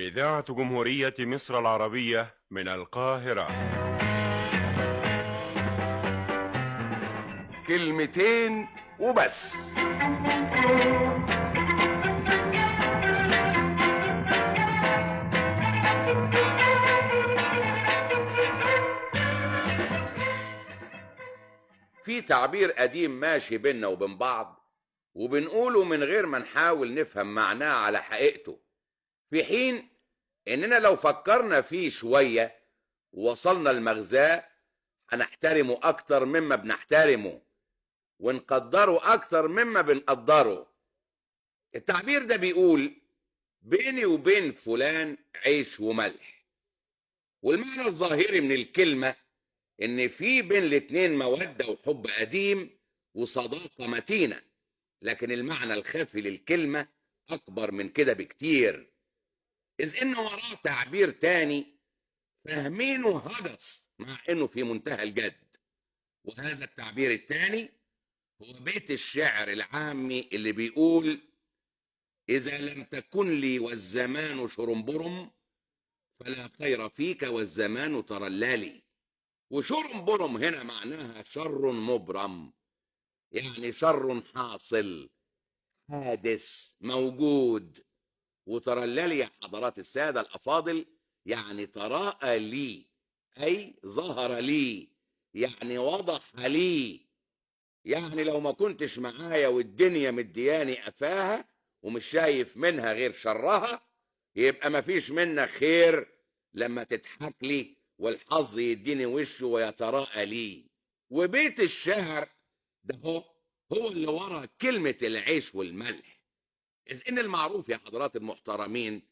إذاعة جمهورية مصر العربية من القاهرة. كلمتين وبس. في تعبير قديم ماشي بينا وبين بعض، وبنقوله من غير ما نحاول نفهم معناه على حقيقته، في حين اننا لو فكرنا فيه شوية ووصلنا لمغزاه هنحترمه اكتر مما بنحترمه ونقدره اكتر مما بنقدره. التعبير ده بيقول: بيني وبين فلان عيش وملح. والمعنى الظاهري من الكلمة ان في بين الاتنين مودة وحب قديم وصداقة متينة، لكن المعنى الخفي للكلمة اكبر من كده بكتير، اذ ان وراه تعبير تاني فاهمينه هجس مع انه في منتهى الجد. وهذا التعبير التاني هو بيت الشعر العامي اللي بيقول: إذا لم تكن لي والزمان شرنبرم فلا خير فيك والزمان ترللي. وشرنبرم هنا معناها شر مبرم، يعني شر حاصل حادث موجود. وترللي يا حضرات السادة الأفاضل يعني تراءى لي، أي ظهر لي، يعني وضح لي. يعني لو ما كنتش معايا والدنيا مدياني قفاها ومش شايف منها غير شرها، يبقى ما فيش منك خير لما تضحك لي والحظ يديني وشه ويتراءى لي. وبيت الشعر ده هو اللي ورا كلمة العيش والملح، إذ إن المعروف يا حضرات المحترمين